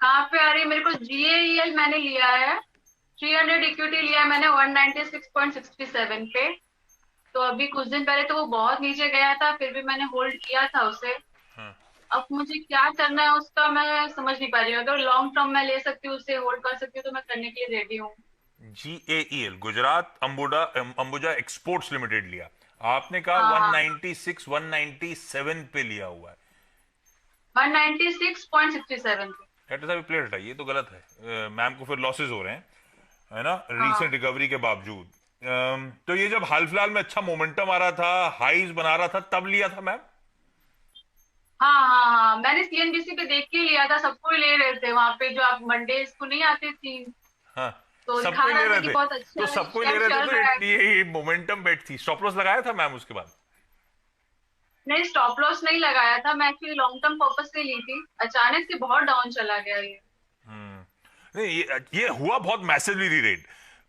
कहाँ पे आ रही है? मेरे को GAEL मैंने लिया है, 300 इक्विटी लिया है मैंने 196.67 पे। तो अभी कुछ दिन पहले तो वो बहुत नीचे गया था, फिर भी मैंने होल्ड किया था उसे। अब मुझे क्या करना है उसका मैं समझ नहीं पा रही हूँ। अगर लॉन्ग टर्म मैं ले सकती हूँ, उसे होल्ड कर सकती हूँ, तो मैं करने के लिए रेडी हूँ। GAEL Gujarat Ambuja exports limited लिया। आपने कहा हाँ, 196 197 पे लिया हुआ है। 196.67 पे। डॉक्टर साहब प्लेट हटाइए, ये तो गलत है। मैम को फिर लॉसेस हो रहे हैं, है ना, रीसेंट हाँ रिकवरी के बावजूद। तो ये जब हाल फिलहाल में अच्छा मोमेंटम आ रहा था, हाईज बना रहा था, तब लिया था मैम? हाँ हाँ हाँ, मैंने CNBC पे देख के लिया था, सबको ही ले रहे थे वहां पे, जो आप मंडेज को नहीं आती थी, हाँ, तो दिखा सबको ही रहा ले था रहे कि थे। बहुत तो अच्छा सबको ही ले शेयर रहे थे, चल तो रहा है। ये मोमेंटम बेट थी। स्टॉप लॉस लगाया था मैम उसके बाद? नहीं, स्टॉप लॉस नहीं लगाया था, मैं एक्चुअली लॉन्ग टर्म पर्पज से ली थी। अचानक से बहुत डाउन चला गया ये। नहीं, ये हुआ बहुत मैसिवली रीरेट।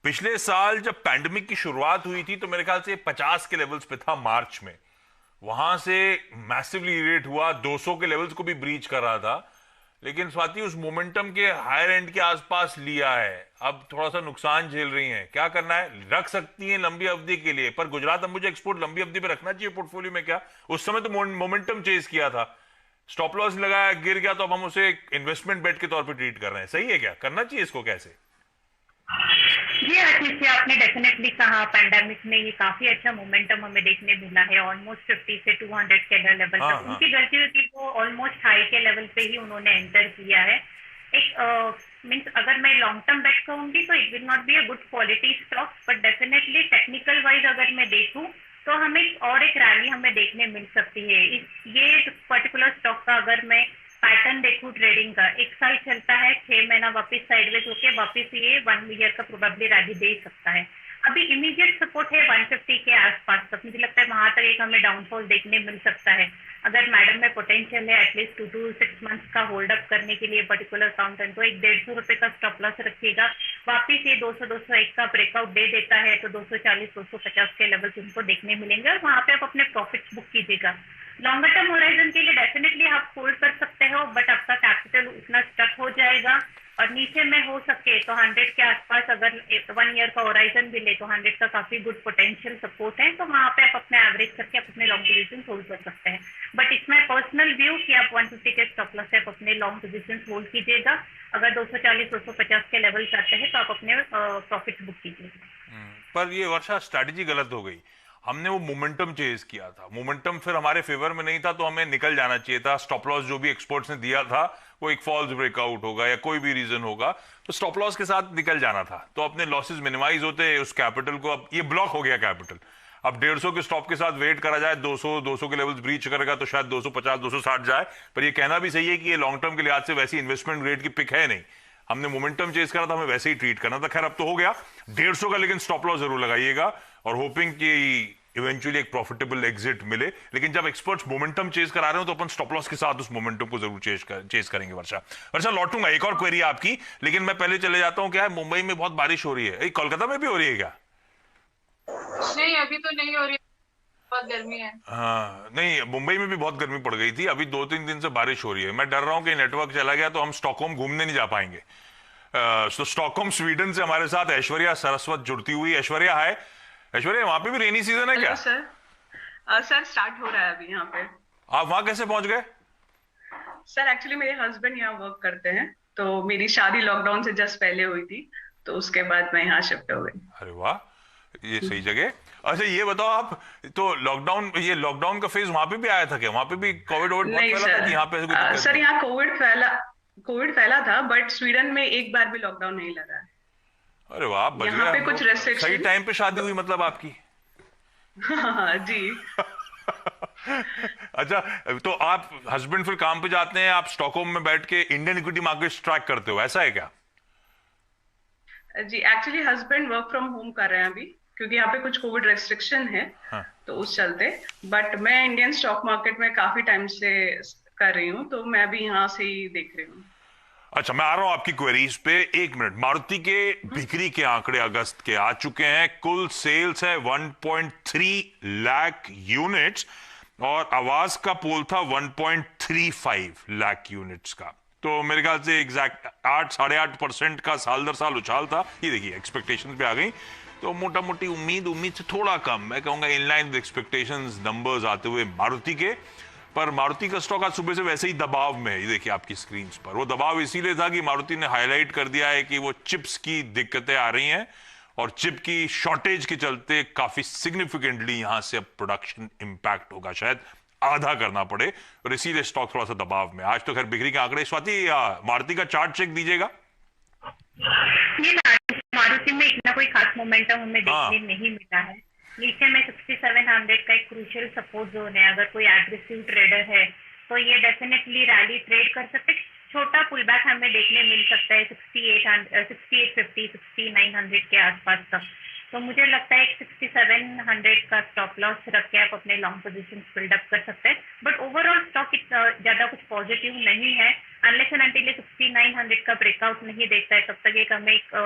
पिछले साल जब पैंडेमिक की शुरुआत हुई थी तो मेरे ख्याल से 50 के लेवल्स पे था मार्च में। वहां से मैसिवली रेट हुआ, 200 के लेवल्स को भी ब्रीच कर रहा था। लेकिन स्वाति उस मोमेंटम के हायर एंड के आसपास लिया है। अब थोड़ा सा नुकसान झेल रही हैं, क्या करना है? रख सकती हैं लंबी अवधि के लिए, पर गुजरात अंबुजा एक्सपोर्ट लंबी अवधि पे रखना चाहिए पोर्टफोलियो में क्या? उस समय तो मोमेंटम चेज किया था, स्टॉप लॉस लगाया, गिर गया, तो अब हम उसे इन्वेस्टमेंट बेट के तौर पे ट्रीट कर रहे हैं। सही है क्या? करना चाहिए इसको कैसे? जी आशीष जी, आपने डेफिनेटली कहा पैंडेमिक में ये काफी अच्छा मोमेंटम हमें देखने मिला है। ऑलमोस्ट 50 से 200 के लेवल हाँ तक हाँ। उनकी गलती हुई कि वो ऑलमोस्ट हाई के लेवल पे ही उन्होंने एंटर किया है। एक मीन्स अगर मैं लॉन्ग टर्म बेट कहूंगी तो it will not be a good quality stock, but definitely technical wise अगर मैं देखूं तो हमें और एक रैली हमें देखने मिल सकती है। ये पर्टिकुलर स्टॉक का अगर मैं पैटर्न देखूं ट्रेडिंग का, 1 साल चलता है, 6 महीना वापस साइडवेज होके वापस ये 1 ईयर का प्रोबेबली रैली दे सकता है। अभी इमीडिएट सपोर्ट है 150 के आसपास तक, मुझे लगता है वहां तक एक हमें डाउनफॉल देखने मिल सकता है। अगर मैडम में पोटेंशियल है एटलीस्ट 2 to 6 मंथ्स का होल्ड अप करने के लिए पर्टिकुलर काउंटर, तो एक 150 रुपए का स्टॉप लॉस रखिएगा। वापिस ये 200-201 का ब्रेकआउट दे देता है तो 240-250 के लेवल्स उनको देखने मिलेंगे, और वहां पे आप अपने प्रॉफिट्स बुक कीजिएगा। लॉन्गर टर्म होराइजन के लिए डेफिनेटली आप होल्ड कर सकते हो, बट आपका कैपिटल उतना स्टक हो जाएगा। और नीचे में हो सके तो 100 के आसपास अगर 1 ईयर का होराइजन भी ले तो 100 का काफी गुड पोटेंशियल सपोर्ट है, तो वहां पे आप अपने एवरेज करके आप अपने लॉन्ग पोजिशन होल्ड कर सकते हैं। बट इसमें पर्सनल व्यू कि आप 150 के स्टॉप लॉस से आप अपने लॉन्ग पोजिशन होल्ड कीजिएगा। अगर 240-250 के लेवल चाहते हैं तो आप अपने प्रॉफिट बुक कीजिएगा। पर ये वर्षा स्ट्रैटेजी गलत हो गई। हमने वो मोमेंटम चेज किया था, मोमेंटम फिर हमारे फेवर में नहीं था, तो हमें निकल जाना चाहिए था। स्टॉप लॉस जो भी एक्सपर्ट्स ने दिया था, वो एक फॉल्स ब्रेकआउट होगा या कोई भी रीजन होगा, तो स्टॉप लॉस के साथ निकल जाना था, तो अपने लॉसेस मिनिमाइज होते। उस कैपिटल को, अब ये ब्लॉक हो गया कैपिटल। अब 150 के स्टॉप के साथ वेट करा जाए, 200 के लेवल्स ब्रीच करेगा तो शायद 250 260 जाए। पर ये कहना भी सही है कि ये लॉन्ग टर्म के लिहाज से वैसी इन्वेस्टमेंट ग्रेड की पिक है नहीं। हमने मोमेंटम चेज करा था, हमें वैसे ही ट्रीट करना था। खैर अब तो हो गया 150 का, लेकिन स्टॉप लॉस जरूर लगाइएगा, और होपिंग कि इवेंचुअली एक प्रॉफिटेबल एग्जिट मिले। लेकिन जब एक्सपर्ट्स मोमेंटम चेज करा रहे हो तो अपन स्टॉप लॉस के साथ उस मोमेंटम को जरूर चेज करेंगे। वर्षा वर्षा लौटूंगा, एक और क्वेरी आपकी, लेकिन मैं पहले चले जाता हूं। क्या है, मुंबई में बहुत बारिश हो रही है, कोलकाता में भी हो रही है क्या? नहीं, अभी तो नहीं हो रही, बहुत गर्मी है। हाँ, नहीं, मुंबई में भी बहुत गर्मी पड़ गई थी, अभी 2-3 दिन से बारिश हो रही है। मैं डर रहा हूं कि नेटवर्क चला गया तो हम स्टॉकहोम घूमने नहीं जा पाएंगे। तो स्टॉकहोम स्वीडन से हमारे साथ ऐश्वर्या सरस्वत जुड़ती हुई। ऐश्वर्या, हाय ऐश्वर्या, वहां पे भी रेनी सीजन है हेलो क्या? सर। सर स्टार्ट हो रहा है अभी यहाँ पे। आप वहां कैसे पहुंच गए? सर एक्चुअली मेरे हस्बैंड यहाँ वर्क करते हैं, तो मेरी शादी लॉकडाउन से जस्ट पहले हुई थी, तो उसके बाद मैं यहाँ शिफ्ट हो गई। अरे वाह, ये सही जगह। अच्छा ये बताओ आप, तो लॉकडाउन, ये लॉकडाउन का फेज वहां पे भी आया था क्या? वहां पे भी कोविड बहुत नहीं फैला था कि सर। यहाँ पे ऐसी कोई दिक्कत सर नहीं? यहाँ कोविड फैला था, बट स्वीडन में एक बार भी लॉकडाउन नहीं लगा है। अरे वाह, आप बच गए यहाँ पे हम कुछ लोग। सही रेस्ट्रिक्शन। टाइम पे शादी हुई मतलब आपकी। हाँ जी। अच्छा, तो आप हस्बैंड फिर काम पे जाते हैं, आप स्टॉकहोम में बैठ के इंडियन इक्विटी मार्केट ट्रैक करते हो, ऐसा है क्या? जी actually husband work from home कर रहे हैं अभी, क्योंकि यहाँ पे कुछ कोविड रेस्ट्रिक्शन है, हाँ। तो उस चलते। बट मैं इंडियन स्टॉक मार्केट में काफी टाइम से कर रही हूँ, तो मैं भी यहाँ से ही देख रही हूँ। अच्छा, मैं आ रहा हूं आपकी क्वेरीज पे। 1 मिनट। मारुति के बिक्री के आंकड़े अगस्त के आ चुके हैं। कुल सेल्स है 1.3 लाख यूनिट्स, और आवाज का पोल था 1.35 लाख यूनिट्स का। तो मेरे ख्याल से एग्जैक्ट 8-8.5% का साल दर साल उछाल था। ये देखिए एक्सपेक्टेशंस पे आ गई, तो मोटा मोटी उम्मीद से थोड़ा कम, मैं कहूंगा इनलाइन विद एक्सपेक्टेशंस नंबर्स आते हुए मारुति के। पर मारुति का स्टॉक आज सुबह से वैसे ही दबाव में है। ये देखिए आपकी स्क्रीन पर, वो दबाव इसीलिए था कि मारुति ने हाईलाइट कर दिया है कि वो चिप्स की दिक्कतें आ रही हैं और चिप की शॉर्टेज के चलते काफी सिग्निफिकेंटली यहां से अब प्रोडक्शन इंपैक्ट होगा, शायद आधा करना पड़े, और इसीलिए स्टॉक थोड़ा सा दबाव में। आज तो खैर बिक्री के आंकड़े, स्वाति मारुति का चार्ट चेक दीजिएगा। ये मारुति में इतना कोई खास मोमेंटम हमें देखने नहीं मिला है। नीचे में 6700 का एक क्रूशियल सपोर्ट जोन है। अगर कोई एग्रेसिव ट्रेडर है तो ये डेफिनेटली रैली ट्रेड कर सकते हैं। छोटा पुल बैक हमें देखने मिल सकता है 6850 6900 के आसपास तक। तो मुझे लगता है 6700 का स्टॉप लॉस रख के आप अपने लॉन्ग पोजीशन बिल्डअप कर सकते हैं। बट ओवरऑल स्टॉक ज्यादा कुछ पॉजिटिव नहीं है। अनलेस एंड अनटिल 6900 का ब्रेकआउट नहीं देखता है तब तक एक हमें एक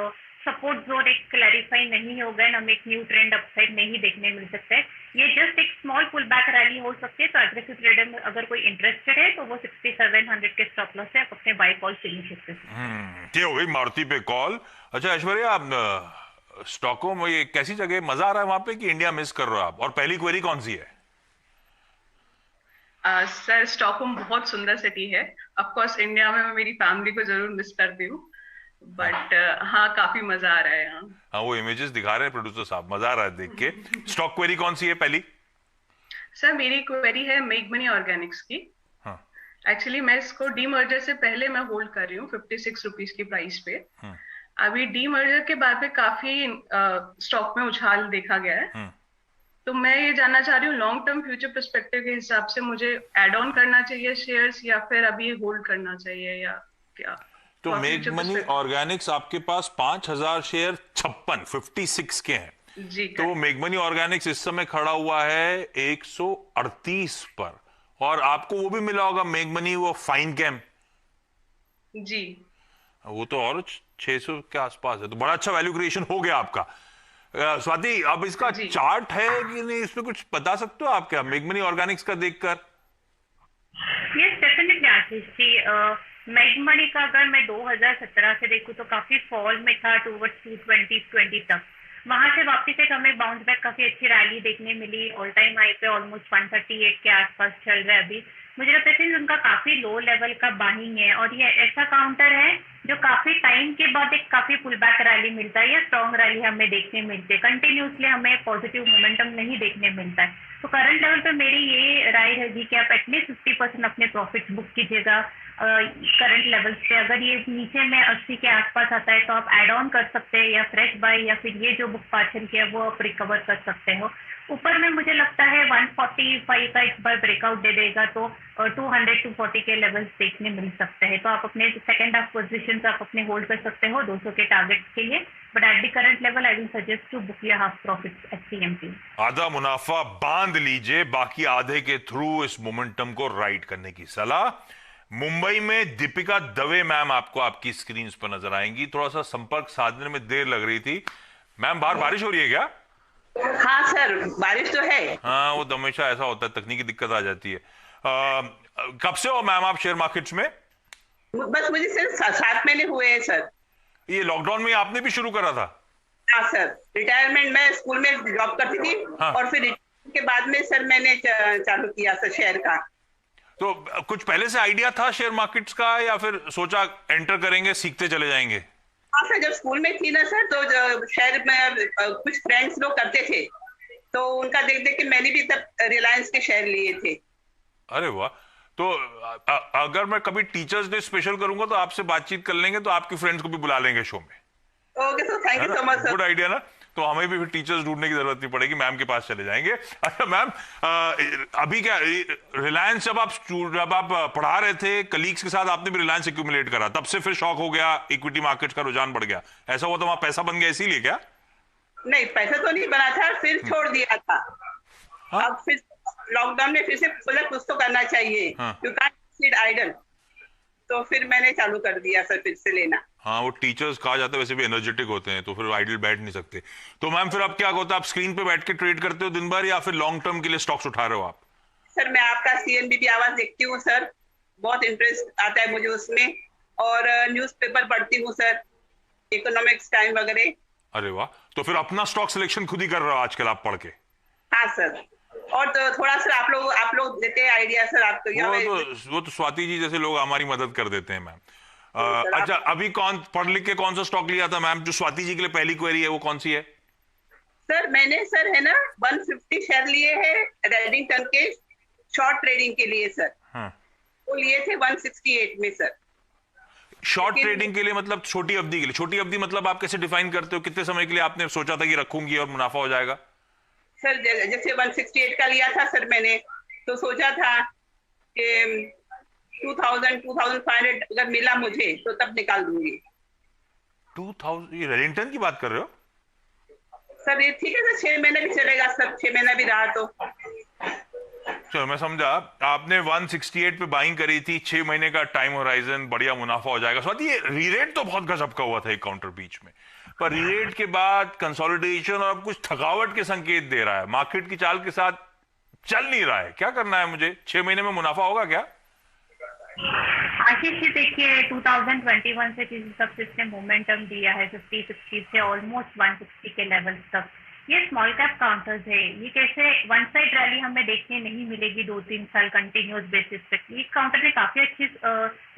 सपोर्ट जोन एक क्लैरिफाई नहीं होगा, हमें एक न्यू ट्रेंड अपसाइड नहीं देखने मिल सकता है। ये जस्ट एक स्मॉल पुल बैक रैली हो सकती है। तो एग्रेसिव ट्रेडर में अगर कोई इंटरेस्टेड है तो वो 6700 के स्टॉप लॉस से आप अपने बाय कॉल फिनिश सकते हैं। ये हो गई मारुति पे कॉल। अच्छा ऐश्वर्या, आप स्टॉकों में ये कैसी जगह, मजा आ रहा है वहां पे कि इंडिया मिस कर रहे हो आप? और पहली क्वेरी कौन सी है? सर स्टॉकहोम बहुत सुंदर सिटी है। ऑफ कोर्स इंडिया में मैं मेरी फैमिली को जरूर मिस करती हूँ, बट हाँ काफी मजा आ रहा है यहाँ। हाँ वो इमेजेस दिखा रहे हैं प्रोड्यूसर साहब, मजा आ रहा है देख के। स्टॉक क्वेरी कौन सी है पहली? सर मेरी क्वेरी है मेगमनी ऑर्गेनिक्स की। हाँ। एक्चुअली मैं इसको डीमर्जर से पहले मैं होल्ड कर रही हूँ 56 रुपीज की प्राइस पे। अभी डीमर्जर के बाद में काफी स्टॉक में उछाल देखा गया है। तो मैं ये जानना चाह रही हूँ लॉन्ग टर्म फ्यूचर पर्सपेक्टिव के हिसाब से मुझे एड ऑन करना चाहिए शेयर्स या फिर अभी होल्ड करना चाहिए या क्या? तो मेगमनी ऑर्गेनिक्स आपके पास 5000 शेयर 56 के हैं जी। तो मेगमनी ऑर्गेनिक्स इस समय खड़ा हुआ है 138 पर, और आपको वो भी मिला होगा मेगमनी वो फाइन कैम जी, वो तो और 600 के आसपास है, तो बड़ा अच्छा वैल्यू क्रिएशन हो गया आपका। स्वाति अब इसका चार्ट है कि नहीं, इसमें कुछ बता सकते हो आप क्या मेगमनी ऑर्गेनिक्स का देखकर? यस डेफिनेटली आशीष जी, मेगमनी का अगर मैं 2017 से देखूं तो काफी फॉल में था टूवर्ड्स 220 तक। वहां से वापस एक हमें बाउंस बैक काफी अच्छी रैली देखने मिली। ऑल टाइम हाई पे ऑलमोस्ट 138 के आसपास चल रहा है अभी। मुझे लगता है उनका काफी लो लेवल का बाइंग है और ये ऐसा काउंटर है जो काफी टाइम के बाद एक काफी पुल बैक रैली मिलता है या स्ट्रॉन्ग रैली हमें देखने मिलती है। कंटिन्यूसली हमें पॉजिटिव मोमेंटम नहीं देखने मिलता है। तो करंट लेवल पे मेरी ये राय रहेगी कि आप एटलीस्ट 50% अपने प्रॉफिट बुक कीजिएगा करंट लेवल्स पे। अगर ये नीचे में 80 के आसपास आता है तो आप एड ऑन कर सकते हैं या फ्रेश बाय, या फिर ये जो बुक पार्चल किया वो आप रिकवर कर सकते हो। ऊपर में मुझे लगता है 145 का एक बार ब्रेकआउट दे देगा तो 200-240 के लेवल्स देखने मिल सकते हैं। तो आप अपने सेकंड हाफ पोजीशन आप अपने होल्ड कर सकते हो 200 के टारगेट के लिए। But at the current level I will suggest to book your half profits at CMP. आधा मुनाफा बांध लीजिए, बाकी आधे के थ्रू इस मोमेंटम को राइड करने की सलाह। मुंबई में दीपिका दवे मैम आपको आपकी स्क्रीन पर नजर आएंगी। थोड़ा सा संपर्क साधने में देर लग रही थी। मैम बाहर बारिश हो रही है क्या? हाँ सर बारिश तो है। हाँ वो तो हमेशा ऐसा होता है, तकनीकी दिक्कत आ जाती है। कब से हो मैम आप शेयर मार्केट्स में? बस मुझे सिर्फ 7 महीने हुए हैं सर। ये लॉकडाउन में आपने भी शुरू करा था? हाँ सर, रिटायरमेंट में स्कूल में जॉब करती थी। हाँ। और फिर के बाद में सर मैंने चालू किया सर शेयर का। तो कुछ पहले से आइडिया था शेयर मार्केट्स का या फिर सोचा एंटर करेंगे सीखते चले जाएंगे? हाँ सर, जब स्कूल में थी ना सर तो शेयर में कुछ फ्रेंड्स लोग करते थे तो उनका देख देख के मैंने भी तब रिलायंस के शेयर लिए थे। अरे वाह। तो अगर मैं कभी टीचर्स डे स्पेशल करूंगा तो आपसे बातचीत कर लेंगे, तो आपके फ्रेंड्स को भी बुला लेंगे शो में। Okay sir, thank you so much sir. Good idea ना। तो हमें भी फिर टीचर्स ढूंढने की जरूरत नहीं पड़ेगी, मैम के पास चले जाएंगे। अच्छा मैम, अभी क्या रिलायंस जब आप पढ़ा रहे थे कलीग्स के साथ आपने भी रिलायंस एक्यूमुलेट करा, तब से फिर शौक हो गया, इक्विटी मार्केट का रुझान बढ़ गया, ऐसा हुआ तो वहां पैसा बन गया इसीलिए क्या? नहीं पैसा तो नहीं बना था, फिर छोड़ दिया था। हाँ? अब फिर लॉकडाउन में फिर से बोला कुछ तो करना चाहिए। हाँ। You can't sit idle. तो फिर मैंने चालू कर दिया सर फिर से लेना। हाँ वो टीचर्स कहा जाता है वैसे भी एनर्जेटिक होते हैं, तो फिर आइडल बैठ नहीं सकते। तो मैम फिर अब क्या होता है, आप स्क्रीन पे बैठ के ट्रेड करते हो दिन भर या फिर लॉन्ग टर्म के लिए स्टॉक्स उठा रहे हो आप? सर मैं आपका CNBP आवाज देखती हूँ सर, बहुत इंटरेस्ट आता है मुझे उसमें। और न्यूज़पेपर पढ़ती हूँ सर, इकोनॉमिक्स टाइम वगैरह। अरे वाह, तो फिर अपना स्टॉक सिलेक्शन खुद ही कर रहे हो आजकल आप पढ़ के? हाँ सर, और तो थोड़ा सर आप लोग देते हैं आइडिया सर आपको। वो तो स्वाति जी जैसे लोग हमारी मदद कर देते हैं मैम। सर, अच्छा, अभी कौन पढ़ लिख के कौन सा स्टॉक लिया था मैम? जो स्वाति जी के लिए पहली क्वेरी है वो कौन सी है? सर मैंने सर है ना 150 शेयर लिए हैं रेडिंगटन के शॉर्ट ट्रेडिंग के लिए सर। हाँ। वो लिए थे 168 में सर। शॉर्ट ट्रेडिंग के लिए मतलब छोटी अवधि के लिए? छोटी अवधि मतलब आप कैसे डिफाइन करते हो? कितने समय के लिए आपने सोचा था कि रखूंगी और मुनाफा हो जाएगा? सर जैसे 168 का लिया था सर मैंने, तो सोचा था कि 2500 अगर मिला मुझे तो तब निकाल दूंगी। 2000? ये रेडिंगटन की बात कर रहे हो? सर ये ठीक है सर, 6 महीने भी चलेगा सर, 6 महीना भी रहा तो। चलो मैं समझा, आपने 168 पे बाइंग करी थी, 6 महीने का टाइम होराइजन, बढ़िया मुनाफा हो जाएगा। स्वाति ये रीरेट तो बहुत गजब का हुआ था एक काउंटर बीच में, पर रीरेट के बाद कंसोलिडेशन और अब कुछ थकावट के संकेत दे रहा है, मार्केट की चाल के साथ चल नहीं रहा है। क्या करना है मुझे? 6 महीने में मुनाफा होगा क्या? आशीष जी देखिए, 2021 से किसी तक इसने मोमेंटम दिया है 50-60 से ऑलमोस्ट 160 के लेवल तक। ये स्मॉल कैप काउंटर्स है, ये कैसे वन साइड रैली हमें देखने नहीं मिलेगी 2-3 साल कंटिन्यूस बेसिस पे। इस काउंटर ने काफी अच्छी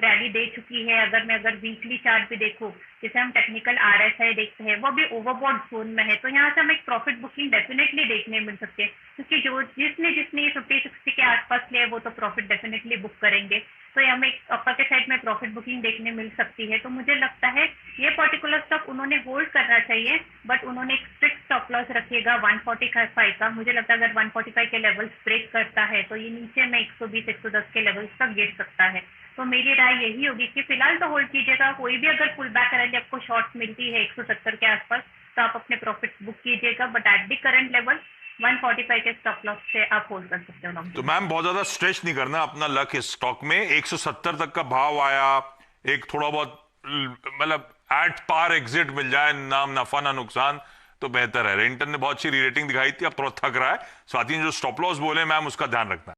रैली दे चुकी है। अगर वीकली चार्ट भी देखो, जिसे हम टेक्निकल RSI देखते हैं, वो भी ओवरबॉट जोन में है, तो यहाँ से हमें एक प्रॉफिट बुकिंग डेफिनेटली देखने मिल सकती है, क्योंकि जो जिसने 50-60 के आसपास लिया वो तो प्रॉफिट डेफिनेटली बुक करेंगे, तो ये हमें अपर के साइड में प्रॉफिट बुकिंग देखने मिल सकती है। तो मुझे लगता है ये पर्टिकुलर स्टॉक उन्होंने होल्ड करना चाहिए, बट उन्होंने एक स्ट्रिक्ट स्टॉप लॉस रखिएगा 145 का। मुझे लगता है अगर 145 के लेवल्स ब्रेक करता है तो ये नीचे में 120-110 के लेवल्स तक गिर सकता है। तो मेरी राय यही होगी कि फिलहाल तो होल्ड कीजिएगा। कोई भी अगर पुल बैक रैली आपको शॉर्ट मिलती है 170 के आसपास, तो आप अपने प्रॉफिट बुक कीजिएगा, but at the current level 145 के स्टॉप लॉस से आप होल्ड कर सकते हो। तो मैम बहुत ज्यादा स्ट्रेच नहीं करना अपना लक इस स्टॉक में। 170 तक का भाव आया, एक थोड़ा बहुत मतलब एट पार एग्जिट मिल जाए, नाम नफा ना नुकसान, तो बेहतर है। रेडिंगटन ने बहुत अच्छी री रेटिंग दिखाई थी, अब थोड़ा थक रहा है। स्वाति ने जो स्टॉप लॉस बोले मैम, उसका ध्यान रखना।